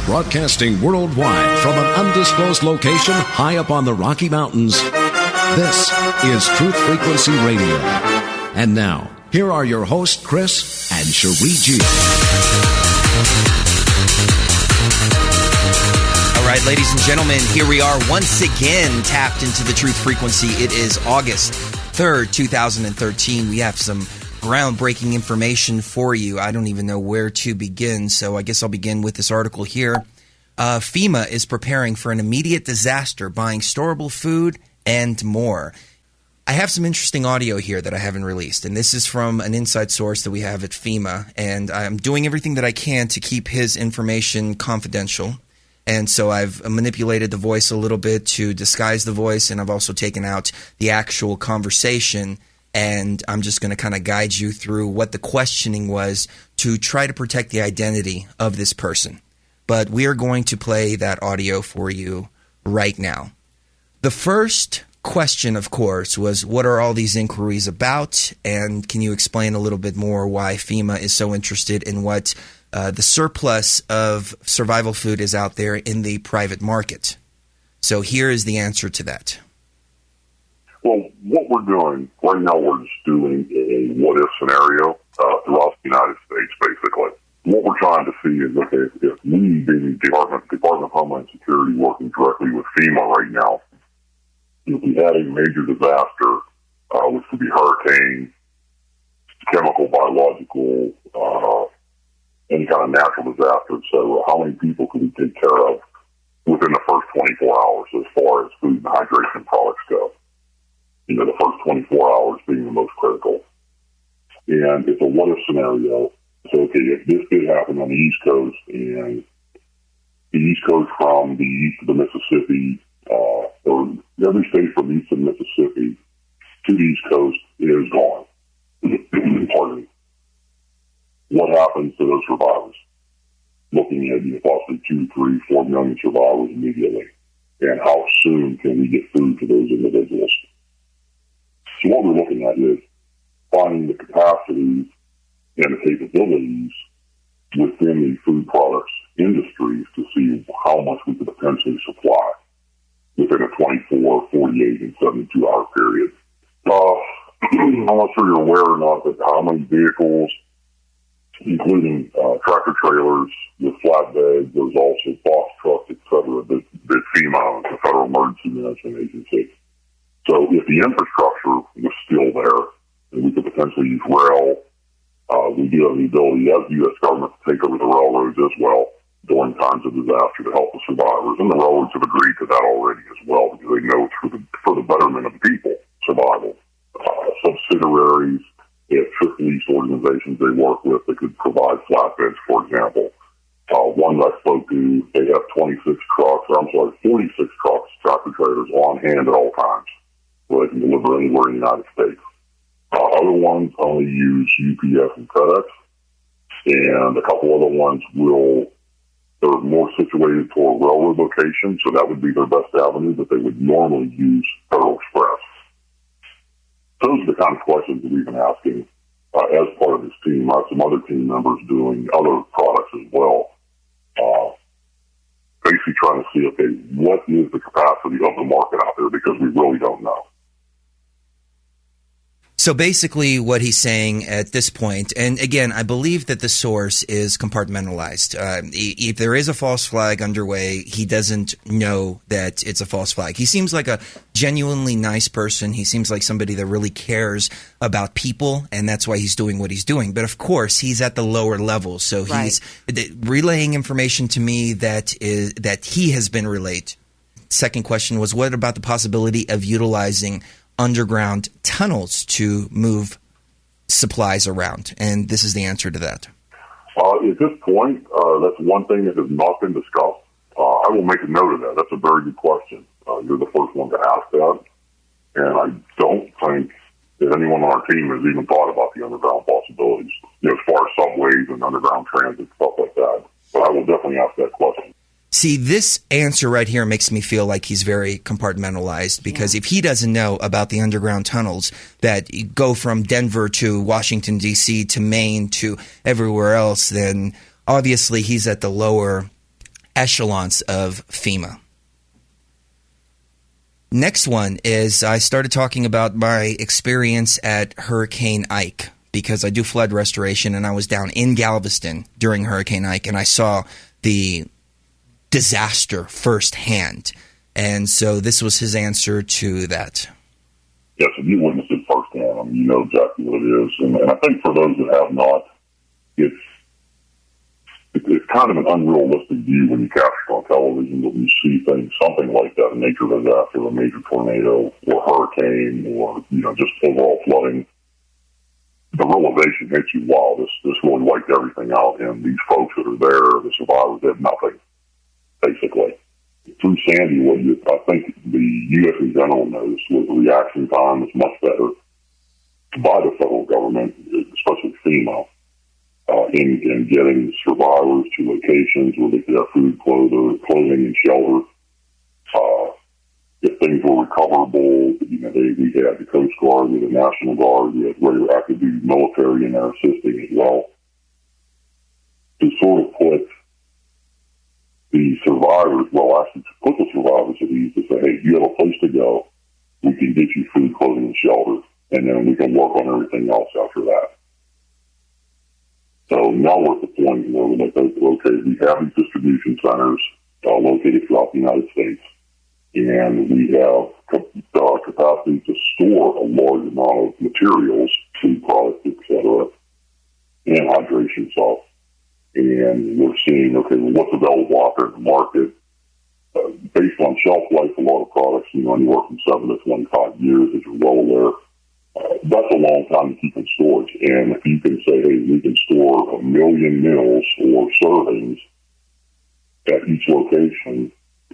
Broadcasting worldwide from an undisclosed location high up on the Rocky Mountains, this is Truth Frequency Radio. And now, here are your hosts, Chris and Cherie G. All right, ladies and gentlemen, here we are once again tapped into the Truth Frequency. It is August 3rd, 2013. We have some groundbreaking information for you. I don't even know where to begin, so I guess I'll begin with this article here. FEMA is preparing for an immediate disaster, buying storable food and more. I have some interesting audio here that I haven't released, and this is from an inside source that we have at FEMA, and I'm doing everything that I can to keep his information confidential. And so I've manipulated the voice a little bit to disguise the voice, and I've also taken out the actual conversation, and I'm just going to kind of guide you through what the questioning was to try to protect the identity of this person. But we are going to play that audio for you right now. The first question, of course, was what are all these inquiries about, and can you explain a little bit more why FEMA is so interested in what the surplus of survival food is out there in the private market? So here is the answer to that. Well, what we're doing right now, we're just doing a what-if scenario throughout the United States, basically. What we're trying to see is, okay, if we, being the Department of Homeland Security, working directly with FEMA right now, if we had a major disaster, which could be hurricane, chemical, biological, any kind of natural disaster, et cetera, how many people could we take care of within the first 24 hours as far as food and hydration products go? You know, the first 24 hours being the most critical. And it's a what-if scenario. So, okay, if this did happen on the East Coast, and the East Coast from the east of the Mississippi, or every state from east of Mississippi to the East Coast is gone. Pardon me. What happens to those survivors? Looking at possibly 2, 3, 4 million survivors immediately. And how soon can we get food to those individuals? So what we're looking at is finding the capacities and the capabilities within the food products industries to see how much we could potentially supply within a 24, 48, and 72-hour period. I'm not sure you're aware or not, but how many vehicles, including tractor trailers with flatbeds, there's also box trucks, et cetera, that FEMA, the Federal Emergency Management Agency. So if the infrastructure was still there, and we could potentially use rail, we do have the ability as the U.S. government to take over the railroads as well during times of disaster to help the survivors. And the railroads have agreed to that already as well because they know it's for the betterment of the people, survival. Subsidiaries, they have trip lease organizations they work with that could provide flatbeds, for example. One that I spoke to, they have 46 trucks, tractor trailers on hand at all times, so they can deliver anywhere in the United States. Other ones only use UPS and FedEx, and a couple other ones they're more situated toward railroad locations, so that would be their best avenue, but they would normally use Federal Express. Those are the kind of questions that we've been asking as part of this team. Some other team members doing other products as well, basically trying to see, okay, what is the capacity of the market out there, because we really don't know. So basically what he's saying at this point, and again, I believe that the source is compartmentalized. If there is a false flag underway, he doesn't know that it's a false flag. He seems like a genuinely nice person. He seems like somebody that really cares about people, and that's why he's doing what he's doing. But of course, he's at the lower level, so he's relaying information to me that he has been relayed. Second question was, what about the possibility of utilizing underground tunnels to move supplies around? And this is the answer to that. At this point, that's one thing that has not been discussed. I will make a note of that. That's a very good question. You're the first one to ask that. And I don't think that anyone on our team has even thought about the underground possibilities, as far as subways and underground transit, stuff like that. But I will definitely ask that question. See, this answer right here makes me feel like he's very compartmentalized, because if he doesn't know about the underground tunnels that go from Denver to Washington, D.C. to Maine to everywhere else, then obviously he's at the lower echelons of FEMA. Next one is I started talking about my experience at Hurricane Ike, because I do flood restoration, and I was down in Galveston during Hurricane Ike, and I saw the disaster firsthand. And so this was his answer to that. Yes, and you witnessed it firsthand. I mean, you know exactly what it is. And I think for those that have not, it's kind of an unrealistic view when you capture it on television, that you see things, something like that, a nature disaster, a major tornado, or hurricane, or, just overall flooding. The realization hits you, wow, this really wiped everything out, and these folks that are there, the survivors, did nothing, basically. Through Sandy, I think the U.S. in general noticed was the reaction time is much better by the federal government, especially FEMA, in getting survivors to locations where they could have food, clothing, and shelter. If things were recoverable, we had the Coast Guard, we had the National Guard, we had regular active duty military in there assisting as well. To sort of put the survivors, to put the survivors at ease, to say, hey, you have a place to go, we can get you food, clothing, and shelter, and then we can work on everything else after that. So now we're at the point where we're like, okay, we have these distribution centers located throughout the United States, and we have capacity to store a large amount of materials, food products, etc., and hydration salts. And we're seeing, okay, well, what's available out there in the market? Based on shelf life, a lot of products, anywhere from 7 to 25 years, as you're well aware. That's a long time to keep in storage. And if you can say, hey, we can store 1 million meals or servings at each location,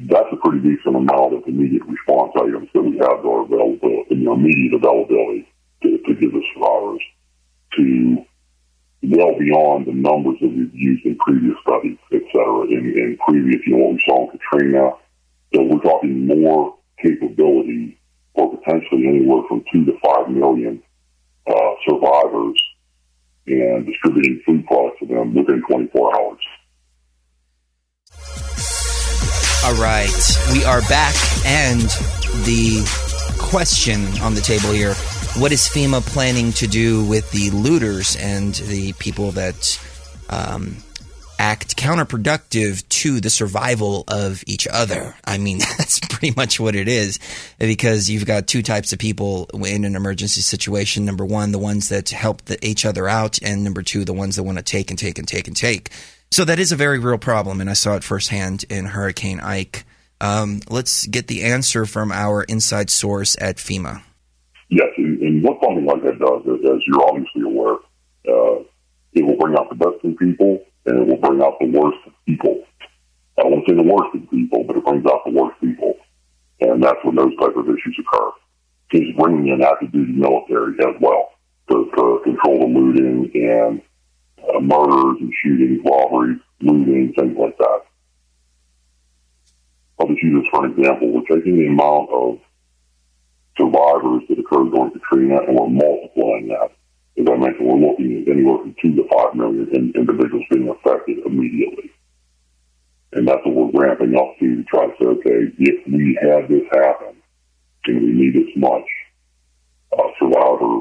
that's a pretty decent amount of immediate response items that we have to our availability, immediate availability to give the survivors, to well beyond the numbers that we've used in previous studies, et cetera, in previous, what we saw in Katrina. So we're talking more capability, or potentially anywhere from 2 to 5 million survivors, and distributing food products to them within 24 hours. All right, we are back, and the question on the table here: what is FEMA planning to do with the looters and the people that act counterproductive to the survival of each other? I mean, that's pretty much what it is, because you've got two types of people in an emergency situation. Number one, the ones that help each other out, and number two, the ones that want to take and take and take and take. So that is a very real problem, and I saw it firsthand in Hurricane Ike. Let's get the answer from our inside source at FEMA. Yes, and what something like that does, as you're obviously aware, it will bring out the best in people, and it will bring out the worst in people. I won't say the worst in people, but it brings out the worst people. And that's when those type of issues occur. It's bringing in active duty military as well to control the looting and murders and shootings, robberies, looting, things like that. I'll just use this for an example. We're taking the amount of survivors that occurred during Katrina, and we're multiplying that. As I mentioned, we're looking at anywhere from 2 to 5 million individuals being affected immediately. And that's what we're ramping up to try to say, okay, if we had this happen, and we need this much survivor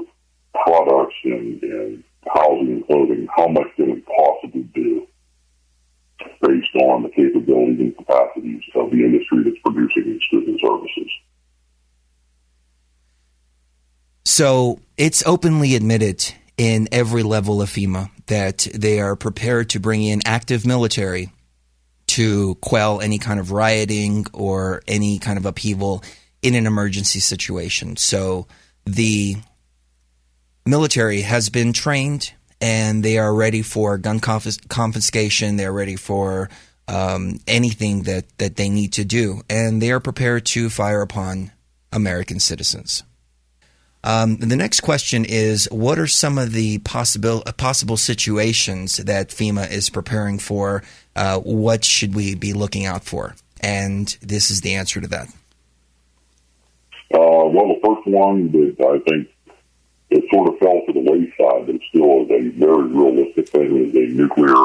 products and housing and clothing, how much can we possibly do based on the capabilities and capacities of the industry that's producing these goods and services? So it's openly admitted in every level of FEMA that they are prepared to bring in active military to quell any kind of rioting or any kind of upheaval in an emergency situation. So the military has been trained, and they are ready for gun confiscation. They're ready for anything that they need to do, and they are prepared to fire upon American citizens. The next question is, what are some of the possible situations that FEMA is preparing for? What should we be looking out for? And this is the answer to that. Well, the first one that I think it sort of fell to the wayside, but it still is a very realistic thing, is a nuclear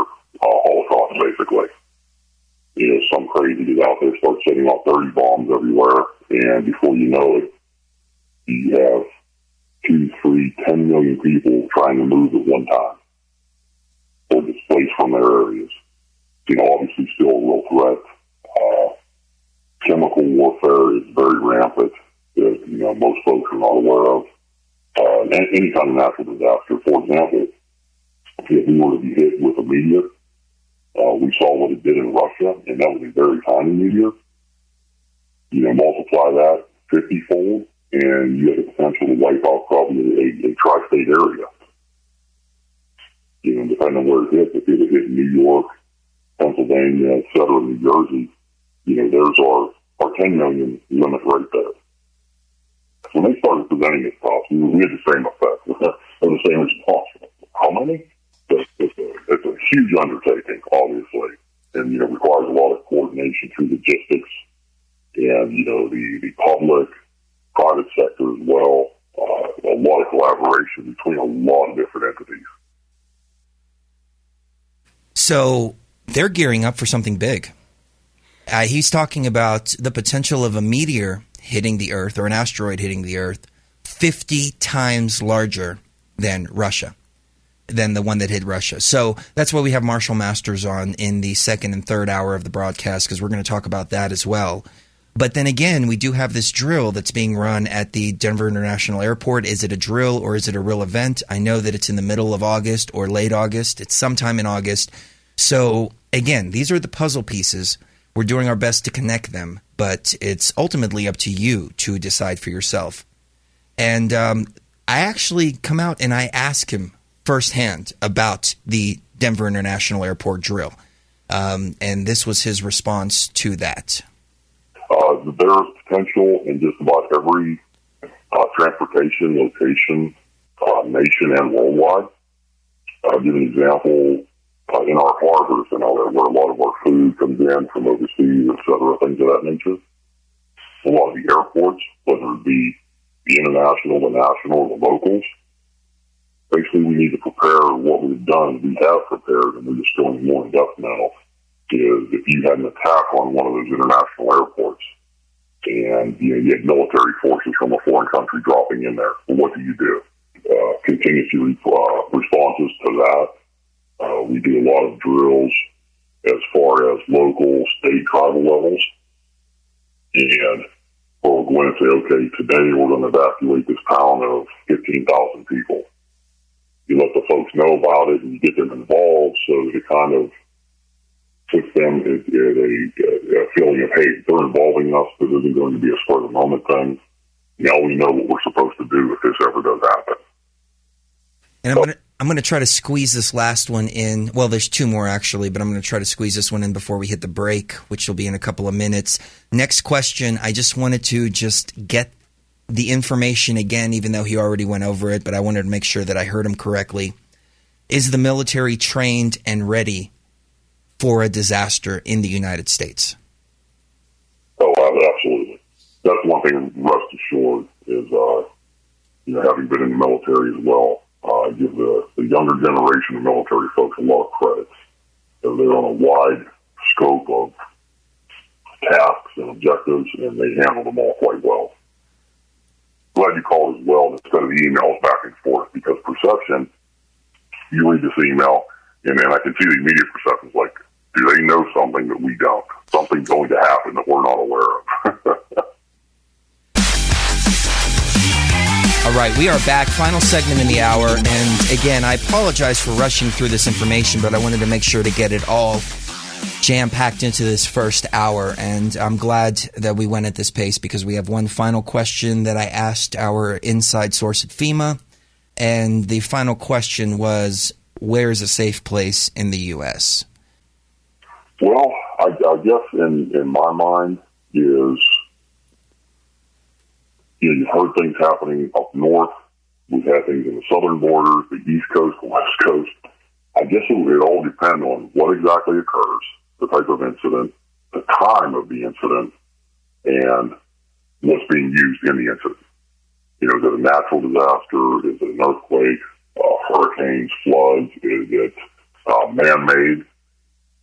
holocaust, basically. crazy, get out there, start setting off 30 bombs everywhere, and before you know it, you have 2, 3, 10 million people trying to move at one time or displaced from their areas. Obviously still a real threat. Chemical warfare is very rampant, as most folks are not aware of. Any kind of natural disaster, for example, if we were to be hit with a meteor, we saw what it did in Russia, and that was a very tiny meteor. Multiply that 50-fold, and you have the potential to wipe out probably a tri-state area. Depending on where it hits, if it hit New York, Pennsylvania, et cetera, New Jersey, there's our 10 million limit right there. So when they started presenting this cost, we had the same effect, or the same response. How many? It's a huge undertaking, obviously, and requires a lot of coordination through logistics and the public, private sector as well. A lot of collaboration between a lot of different entities. So they're gearing up for something big. He's talking about the potential of a meteor hitting the Earth or an asteroid hitting the Earth 50 times larger than Russia, than the one that hit Russia. So that's why we have Marshall Masters on in the second and third hour of the broadcast, because we're going to talk about that as well. But then again, we do have this drill that's being run at the Denver International Airport. Is it a drill or is it a real event? I know that it's in the middle of August or late August. It's sometime in August. So again, these are the puzzle pieces. We're doing our best to connect them, but it's ultimately up to you to decide for yourself. And I actually come out and I ask him firsthand about the Denver International Airport drill. And this was his response to that. There's potential in just about every transportation location, nation and worldwide. I'll give an example. In our harbors and all that, where a lot of our food comes in from overseas, et cetera, things of that nature. A lot of the airports, whether it be the international, the national, or the locals, basically we need to prepare what we've done. We have prepared, and we're just going more in depth now, is if you had an attack on one of those international airports and you had military forces from a foreign country dropping in there, well, what do you do? Contingency responses to that. We do a lot of drills as far as local, state, tribal levels. And we'll go in and say, okay, today we're going to evacuate this town of 15,000 people. You let the folks know about it and you get them involved so that it kind of puts them in a feeling of, hey, they're involving us. This isn't going to be a spur of the moment thing. Now we know what we're supposed to do if this ever does happen. And I'm going to try to squeeze this last one in. Well, there's two more actually, but I'm going to try to squeeze this one in before we hit the break, which will be in a couple of minutes. Next question, I just wanted to get the information again, even though he already went over it, but I wanted to make sure that I heard him correctly. Is the military trained and ready for a disaster in the United States? Oh, absolutely. That's one thing, rest assured, is having been in the military as well. I give the younger generation of military folks a lot of credit. They're on a wide scope of tasks and objectives, and they handle them all quite well. Glad you called as well instead of the emails back and forth, because perception, you read this email, and then I can see the immediate perceptions like, do they know something that we don't? Something's going to happen that we're not aware of. All right, we are back. Final segment in the hour. And again, I apologize for rushing through this information, but I wanted to make sure to get it all jam-packed into this first hour. And I'm glad that we went at this pace because we have one final question that I asked our inside source at FEMA. And the final question was, where is a safe place in the U.S.? Well, I guess in my mind is, you've heard things happening up north. We've had things in the southern borders, the East Coast, the West Coast. I guess it would all depend on what exactly occurs, the type of incident, the time of the incident, and what's being used in the incident. Is it a natural disaster? Is it an earthquake, hurricanes, floods? Is it man-made?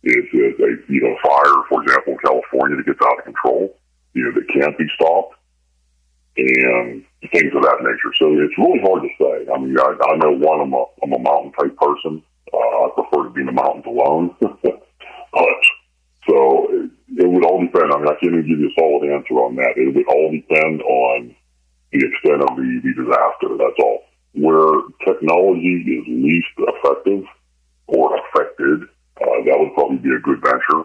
Is it a fire, for example, in California that gets out of control, that can't be stopped, and things of that nature. So it's really hard to say. I mean, I know I'm a mountain type person. I prefer to be in the mountains alone. But so it would all depend. I mean, I can't even give you a solid answer on that. It would all depend on the extent of the disaster. That's all. Where technology is least effective or affected, that would probably be a good venture.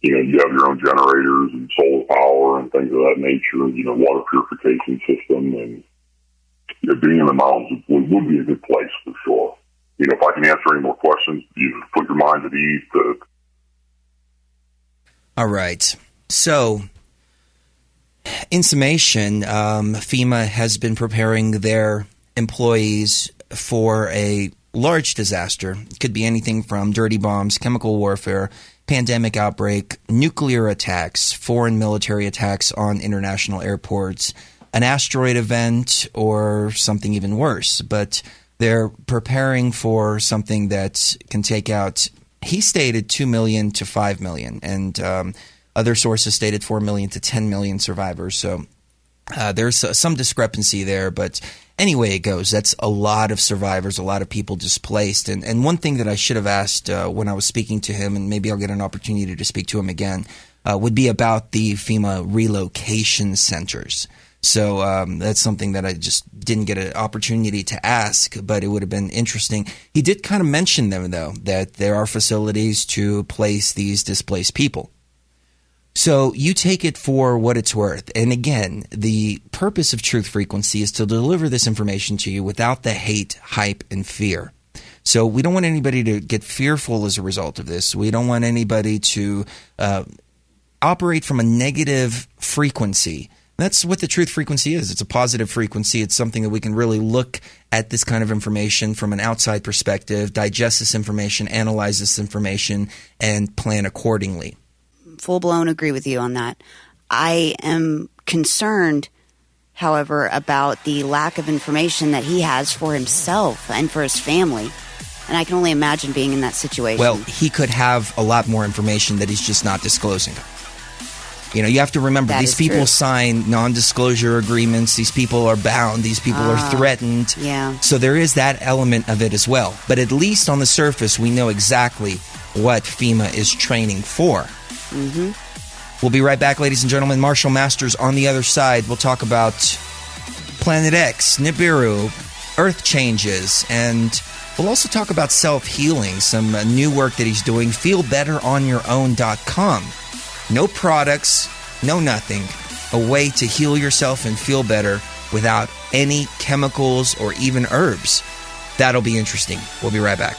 You have your own generators and solar power and things of that nature, water purification system, and being in the mountains would be a good place for sure. If I can answer any more questions, put your mind at ease. All right. So, in summation, FEMA has been preparing their employees for a large disaster. It could be anything from dirty bombs, chemical warfare, pandemic outbreak, nuclear attacks, foreign military attacks on international airports, an asteroid event, or something even worse. But they're preparing for something that can take out, he stated 2 million to 5 million, and other sources stated 4 million to 10 million survivors. So there's some discrepancy there, but anyway it goes, that's a lot of survivors, a lot of people displaced. And one thing that I should have asked when I was speaking to him, and maybe I'll get an opportunity to speak to him again, would be about the FEMA relocation centers. So that's something that I just didn't get an opportunity to ask, but it would have been interesting. He did kind of mention them, though, that there are facilities to place these displaced people. So you take it for what it's worth. And again, the purpose of Truth Frequency is to deliver this information to you without the hate, hype, and fear. So we don't want anybody to get fearful as a result of this. We don't want anybody to operate from a negative frequency. That's what the Truth Frequency is. It's a positive frequency. It's something that we can really look at this kind of information from an outside perspective, digest this information, analyze this information, and plan accordingly. Full-blown agree with you on that. I am concerned, however, about the lack of information that he has for himself and for his family. And I can only imagine being in that situation. Well, he could have a lot more information that he's just not disclosing. You have to remember, that these people true. Sign non-disclosure agreements. These people are bound. These people are threatened. Yeah. So there is that element of it as well. But at least on the surface, we know exactly what FEMA is training for. Mm-hmm. We'll be right back, ladies and gentlemen. Marshall Masters on the other side. We'll talk about Planet X, Nibiru, Earth changes, and we'll also talk about self-healing, some new work that he's doing, feelbetteronyourOwn.com. No products, no nothing. A way to heal yourself and feel better without any chemicals or even herbs. That'll be interesting. We'll be right back.